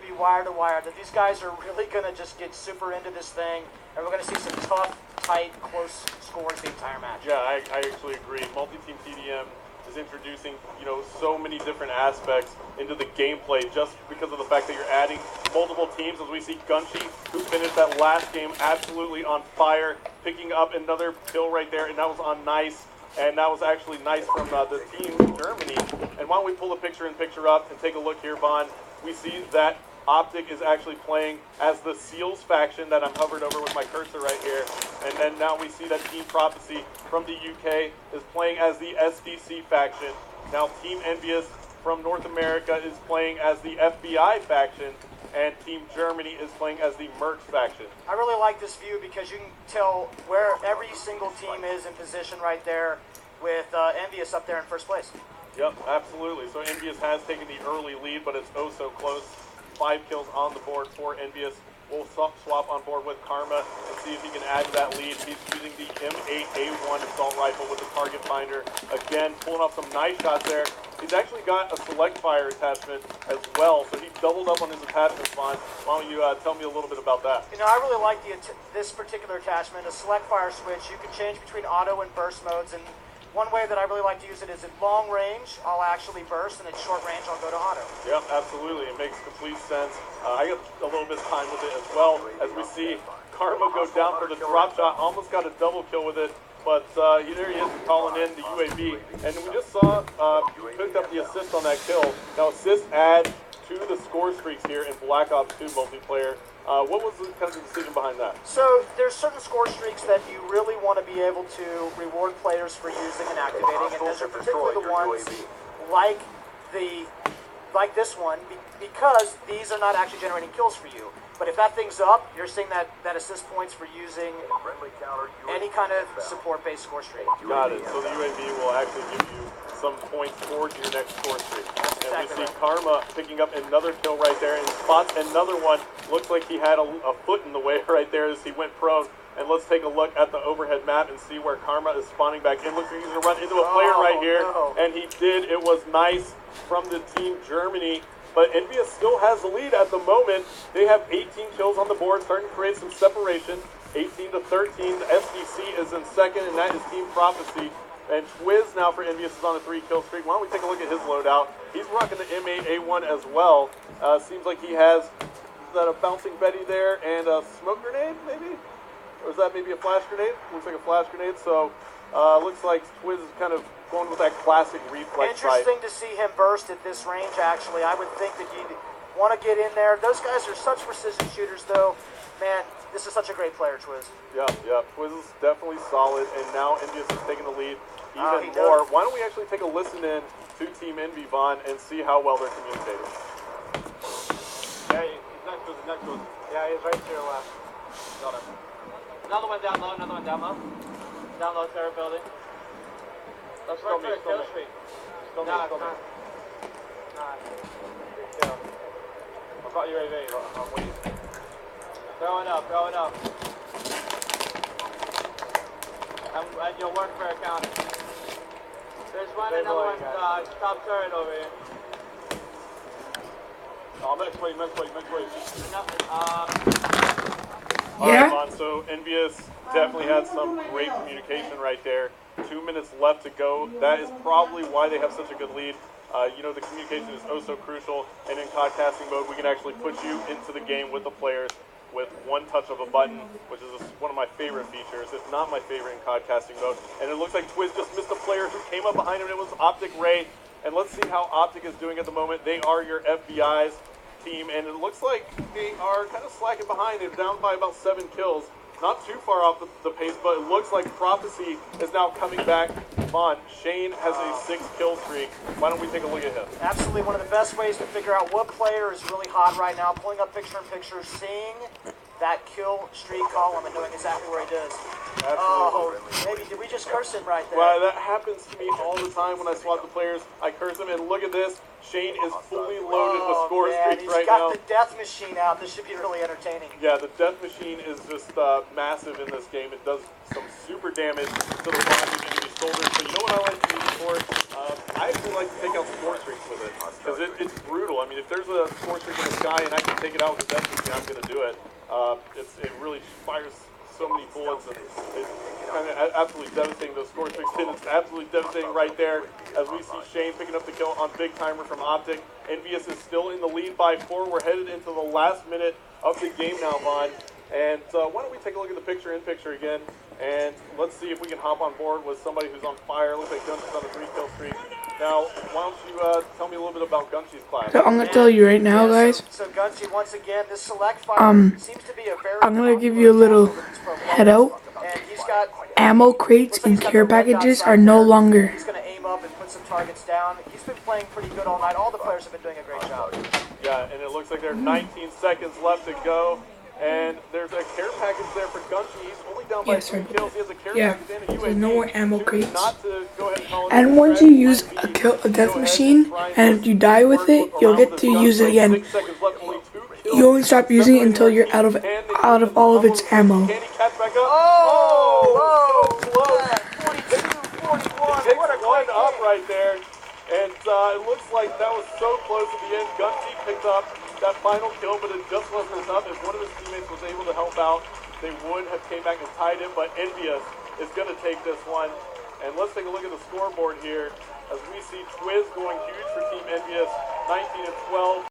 Be wire to wire, that these guys are really going to just get super into this thing, and we're going to see some tough, tight, close scores the entire match. Yeah, I actually agree. Multi-team TDM is introducing, so many different aspects into the gameplay just because of the fact that you're adding multiple teams. As we see Gunchi, who finished that last game absolutely on fire, picking up another kill right there, and that was on Nice. And that was actually Nice from the team Germany. And why don't we pull a picture-in-picture up and take a look here, Vaughn? We see that Optic is actually playing as the Seals faction that I'm hovered over with my cursor right here. And then now we see that Team Prophecy from the UK is playing as the SDC faction. Now Team Envious from North America is playing as the FBI faction. And Team Germany is playing as the Mercs faction. I really like this view because you can tell where every single team is in position right there with Envious up there in first place. Yep, absolutely. So Envious has taken the early lead, but it's oh so close. 5 kills on the board for Envious. We'll swap on board with Karma and see if he can add to that lead. He's using the M8A1 assault rifle with the target finder. Again, pulling off some nice shots there. He's actually got a select fire attachment as well, so he doubled up on his attachment spawn. Why don't you tell me a little bit about that? I really like this particular attachment, a select fire switch. You can change between auto and burst modes, and one way that I really like to use it is at long range, I'll actually burst, and at short range, I'll go to auto. Yep, absolutely. It makes complete sense. I got a little bit of time with it as well, as we see Karma go down for the drop shot, almost got a double kill with it, but there he is calling in the UAV. And we just saw he picked up the assist on that kill. Now assists add to the score streaks here in Black Ops 2 multiplayer. What was the kind of decision behind that? So there's certain score streaks that you really want to be able to reward players for using and activating, and those are particularly the ones like this one, because these are not actually generating kills for you. But if that thing's up, you're seeing that assist points for using any kind of support-based score streak. Got it. So the UAV will actually give you some points towards your next score streak. And we see Karma picking up another kill right there and spots another one. Looks like he had a foot in the way right there as he went prone. And let's take a look at the overhead map and see where Karma is spawning back in. Looks like he's going to run into a player right here. No. And he did. It was Nice from the Team Germany. But Envious still has the lead at the moment. They have 18 kills on the board, starting to create some separation. 18 to 13. The SDC is in second, and that is Team Prophecy. And Twiz now for Envious is on a 3-kill streak. Why don't we take a look at his loadout? He's rocking the M8A1 as well. Seems like he has a bouncing Betty there and a smoke grenade, maybe? Or is that maybe a flash grenade? Looks like a flash grenade. So looks like Twiz is kind of going with that classic reflex fight. Interesting to see him burst at this range, actually. I would think that he'd want to get in there. Those guys are such precision shooters, though. Man, this is such a great player, Twiz. Yeah. Twiz is definitely solid, and now Envious is taking the lead even more. Why don't we actually take a listen in to Team Envy, Vaughn, and see how well they're communicating? Yeah, he's next to us. Yeah, he's right to your left. Got him. Another one down low, another one down low. Down low, third building. Let's go, me. Still me. Nah. I've got UAV. I'm waiting. Throw it up. And you'll work for a counter. There's another one, top turret over here. Oh, next way. Alright, Vaughn, so Envious definitely had some great communication right there. 2 minutes left to go. That is probably why they have such a good lead. The communication is oh so crucial, and in COD casting mode, we can actually put you into the game with the players with one touch of a button, which is one of my favorite features, if not my favorite in COD casting mode. And it looks like Twiz just missed a player who came up behind him. It was Optic Ray. And let's see how Optic is doing at the moment. They are your FBI's team, and it looks like they are kind of slacking behind. They're down by about 7 kills. Not too far off the pace, but it looks like Prophecy is now coming back. Vaughn, Shane has a 6-kill streak. Why don't we take a look at him? Absolutely one of the best ways to figure out what player is really hot right now. Pulling up picture-in-picture, seeing that kill streak column and knowing exactly where he is. Absolutely. Maybe did we just curse him right there? Well, that happens to me all the time when I swap the players. I curse them, and look at this. Shane is fully loaded with score streaks right now. He's got the death machine out. This should be really entertaining. Yeah, the death machine is just massive in this game. It does some super damage to the bondage enemy shoulders. But you know what I like to use for it? I actually like to take out score streaks with it because it's brutal. I mean, if there's a score streak in the sky and I can take it out with the death machine, I'm going to do it. It really fires so many bullets, and it's kind of absolutely devastating. Those score streaks hit. It's absolutely devastating right there as we see Shane picking up the kill on Big Timer from Optic. Envious is still in the lead by 4. We're headed into the last minute of the game now, Vaughn. And why don't we take a look at the picture-in-picture again, and let's see if we can hop on board with somebody who's on fire. Looks like Gunshy's on a 3-kill streak. Now, why don't you tell me a little bit about Gunshy's class? So I'm gonna tell you right now, guys. So Gunshy, once again, this select fire seems to be a very. I'm gonna give you a little head out. And he's got Ammo crates and care packages are no longer. He's gonna aim up and put some targets down. He's been playing pretty good all night. All the players have been doing a great job. Yeah, and it looks like there are 19 seconds left to go. And there's a care package there for Gunshy. He's only down by 3 kills. He has a care package and a UAV. There's no more ammo crates. Not to go ahead and call it And once you use a death machine and you die with it, you'll get to use it again. You only stop using it until you're out of all of its ammo. Can he catch back up? Oh, so close. 42, 41. He What a takes one quick up hit. right there. And it looks like that was so close at the end. Gunshy picked up that final kill, but it just wasn't enough. If one of his teammates was able to help out, they would have came back and tied it, but Envious is going to take this one. And let's take a look at the scoreboard here as we see Twiz going huge for Team Envious, 19-12.